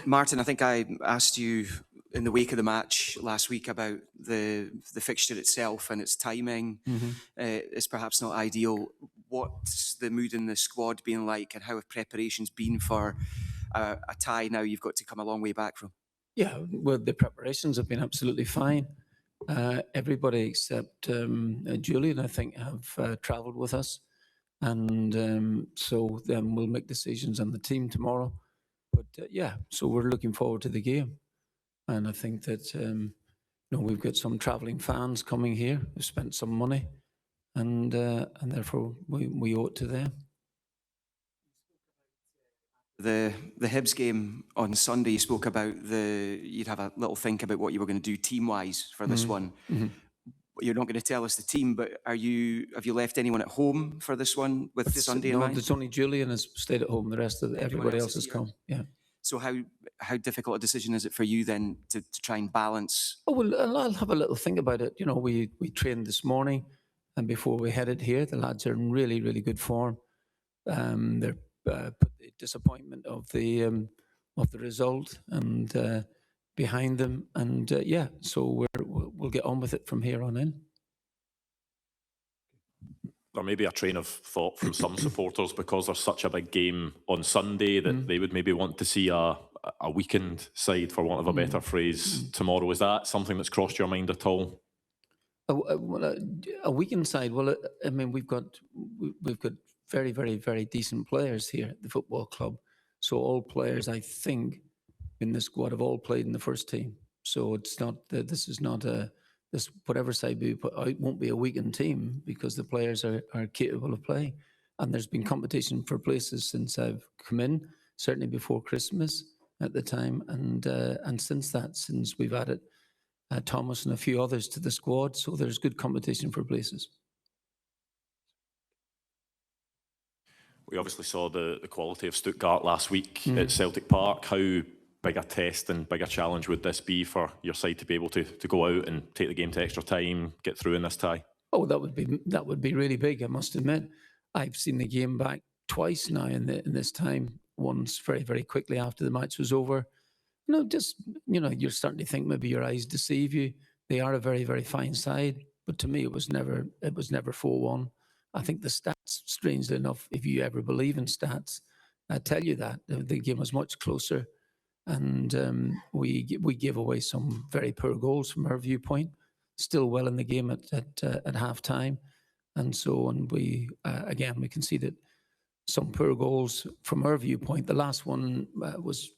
Martin, I think I asked you in the wake of the match last week about the fixture itself and its timing. It's perhaps not ideal. What's the mood in the squad been like, and how have preparations been for a tie now you've got to come a long way back from? Yeah, well, the preparations have been absolutely fine. Everybody except Julian, I think, have travelled with us. And so then we'll make decisions on the team tomorrow. But yeah, so we're looking forward to the game. And I think that, we've got some travelling fans coming here who spent some money, and therefore we owe it to them. The Hibs game on Sunday, you spoke about you'd have a little think about what you were going to do team-wise for this one. You're not going to tell us the team, but have you left anyone at home for this one with Sunday in mind? No, there's only Julian has stayed at home. The rest of everybody else has come. Yeah. So how difficult a decision is it for you then to try and balance? Oh, well, I'll have a little think about it. We trained this morning, and before we headed here, the lads are in really, really good form. They're put the disappointment of the result and behind them, and so we'll get on with it from here on in. There may be a train of thought from some supporters because there's such a big game on Sunday that they would maybe want to see a weakened side, for want of a better phrase, tomorrow. Is that something that's crossed your mind at all? A weakened side. Well, I mean, we've got very, very, very decent players here at the football club. So all players, I think, in the squad have all played in the first team. So it's not this is not this whatever side we put out won't be a weakened team, because the players are capable of playing. And there's been competition for places since I've come in, certainly before Christmas at the time, and since we've added Thomas and a few others to the squad, so there's good competition for places. We obviously saw the quality of Stuttgart last week at Celtic Park. How big a test and big a challenge would this be for your side to be able to go out and take the game to extra time, get through in this tie? Oh, that would be really big, I must admit. I've seen the game back twice now in this time. Once very, very quickly after the match was over. You're starting to think maybe your eyes deceive you. They are a very, very fine side, but to me it was never 4-1. I think the stats, strangely enough, if you ever believe in stats, tell you that the game was much closer, and we gave away some very poor goals from our viewpoint. Still well in the game at half time, and we we conceded some poor goals from our viewpoint. The last one was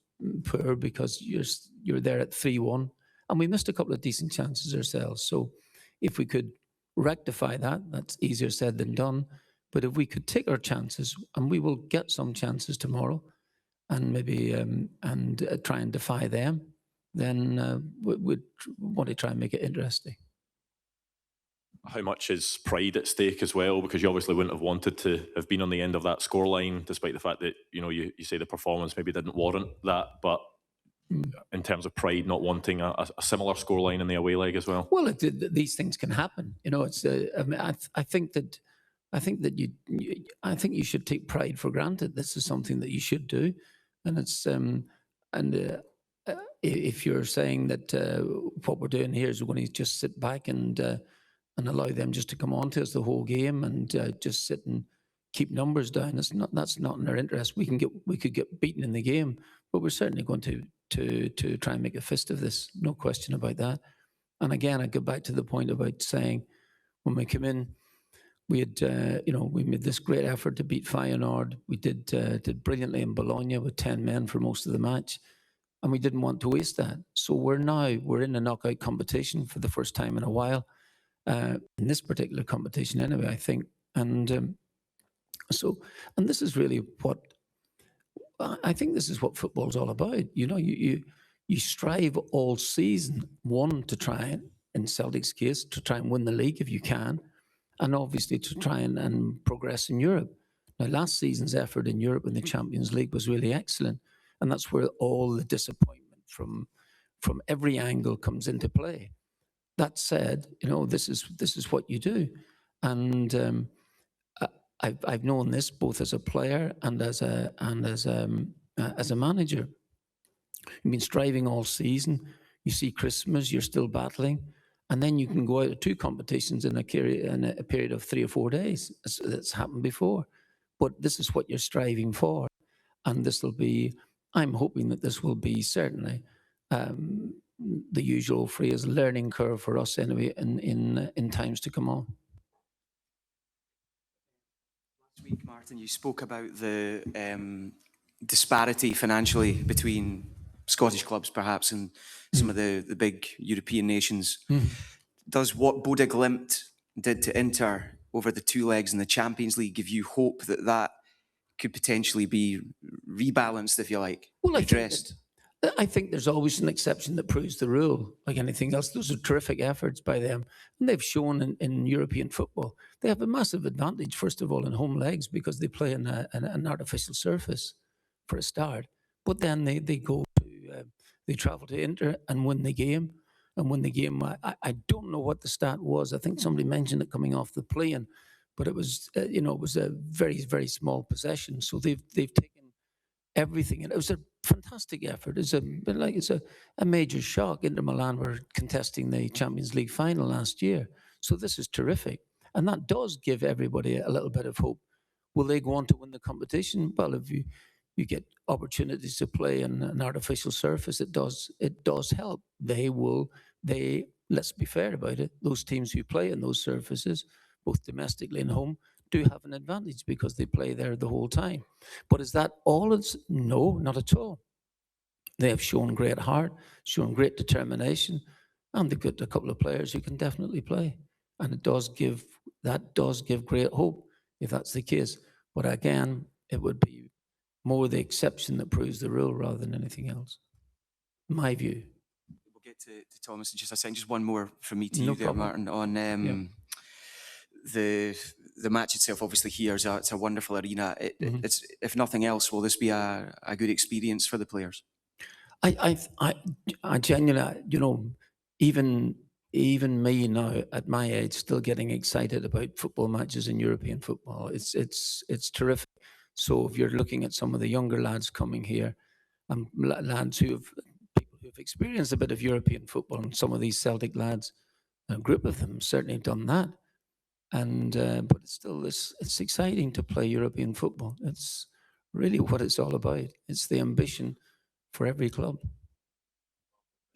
poor because you're there at 3-1, and we missed a couple of decent chances ourselves. So if we could rectify that, that's easier said than done. But if we could take our chances, and we will get some chances tomorrow, and maybe try and defy them, then we'd want to try and make it interesting. How much is pride at stake as well? Because you obviously wouldn't have wanted to have been on the end of that scoreline, despite the fact that you say the performance maybe didn't warrant that. But in terms of pride, not wanting a similar scoreline in the away leg as well. Well, these things can happen. It's. I think you should take pride for granted. This is something that you should do, and it's if you're saying that what we're doing here is we're going to just sit back and allow them just to come on to us the whole game and just sit and keep numbers down, that's not in our interest. We could get beaten in the game, but we're certainly going to try and make a fist of this, no question about that. And again, I go back to the point about saying when we come in, we had we made this great effort to beat Feyenoord. We did brilliantly in Bologna with 10 men for most of the match, and we didn't want to waste that. So we're in a knockout competition for the first time in a while. In this particular competition anyway, I think. And this is really what, I think this is what football's all about. You strive all season, one, to try, in Celtic's case, to try and win the league if you can, and obviously to try and progress in Europe. Now, last season's effort in Europe in the Champions League was really excellent, and that's where all the disappointment from every angle comes into play. That said, this is what you do, and I've known this both as a player and as a manager. You've been striving all season. You see Christmas, you're still battling. And then you can go out to 2 competitions in a period of 3 or 4 days. That's happened before. But this is what you're striving for. And this will be, I'm hoping that this will be certainly the usual phrase, learning curve for us anyway in times to come on. Last week, Martin, you spoke about the disparity financially between Scottish clubs, perhaps, and some of the big European nations. Does what Bodø Glimt did to Inter over the 2 legs in the Champions League give you hope that that could potentially be rebalanced, if you like, redressed? I think there's always an exception that proves the rule, like anything else. Those are terrific efforts by them. And they've shown in European football, they have a massive advantage, first of all, in home legs because they play in an artificial surface for a start. But then they go to, they travel to Inter and win the game. And win the game, I don't know what the stat was. I think somebody mentioned it coming off the plane, but it was, it was a very, very small possession. So they've taken everything, and it was a fantastic effort. It's a major shock. Inter Milan were contesting the Champions League final last year, so this is terrific, and that does give everybody a little bit of hope. Will they go on to win the competition? Well, if you get opportunities to play in an artificial surface, it does help. Let's be fair about it. Those teams who play in those surfaces, both domestically and home, do have an advantage because they play there the whole time. But is that all? No, not at all. They have shown great heart, shown great determination, and they've got a couple of players who can definitely play. And that does give great hope if that's the case. But again, it would be more the exception that proves the rule rather than anything else. My view. We'll get to Thomas in just a second. Just one more from me to No you there, problem. Martin, on the match itself. Obviously here it's a wonderful arena. It's, if nothing else, will this be a good experience for the players? I genuinely, even me now at my age, still getting excited about football matches in European football. It's terrific. So if you're looking at some of the younger lads coming here, lads people who've experienced a bit of European football, and some of these Celtic lads, a group of them certainly done that. And but it's still it's exciting to play European football. It's really what it's all about. It's the ambition for every club.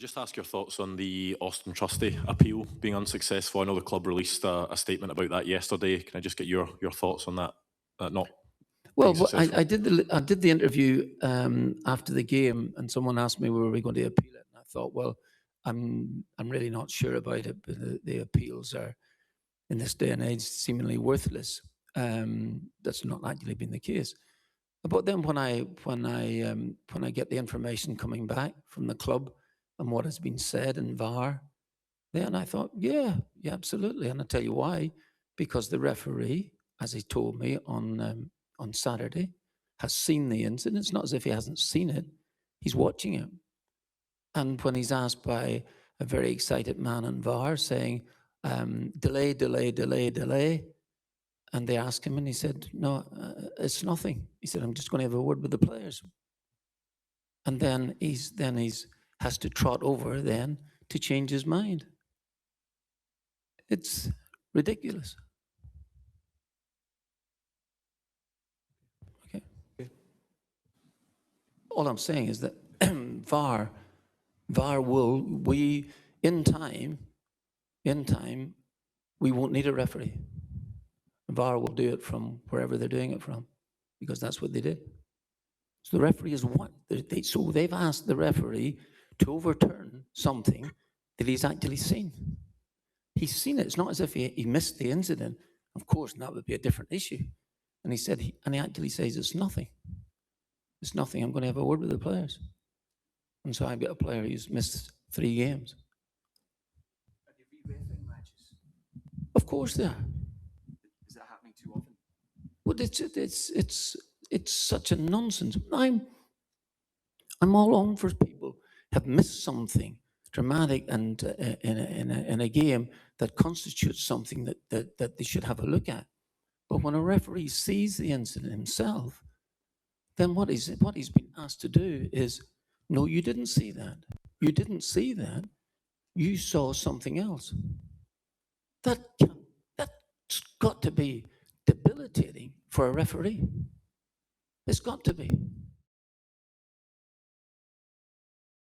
Just ask your thoughts on the Austin Trusty appeal being unsuccessful. I know the club released a statement about that yesterday. Can I just get your thoughts on that? I did the interview after the game, and someone asked me were we going to appeal it, and I thought, well, I'm really not sure about it. But the appeals are, in this day and age, seemingly worthless. That's not actually been the case. But then when I get the information coming back from the club and what has been said in VAR, then I thought, yeah, absolutely. And I'll tell you why. Because the referee, as he told me on Saturday, has seen the incident. It's not as if he hasn't seen it. He's watching it. And when he's asked by a very excited man in VAR saying, delay, and they asked him, and he said, no, it's nothing. He said, I'm just going to have a word with the players. And then he's has to trot over then to change his mind. It's ridiculous. Okay. All I'm saying is that VAR will, in time, we won't need a referee. VAR will do it from wherever they're doing it from, because that's what they did. So the referee is what? So they've asked the referee to overturn something that he's actually seen. He's seen it. It's not as if he missed the incident. Of course, that would be a different issue. And he said, he actually says it's nothing. It's nothing. I'm going to have a word with the players. And so I've got a player who's missed 3 games. Are they re-reffing matches? Of course they are. Is that happening too often? Well, it's such a nonsense. I'm all on for people have missed something dramatic and in a game that constitutes something that they should have a look at. But when a referee sees the incident himself, then what he's been asked to do is No, you didn't see that. You didn't see that. You saw something else. That's got to be debilitating for a referee. It's got to be.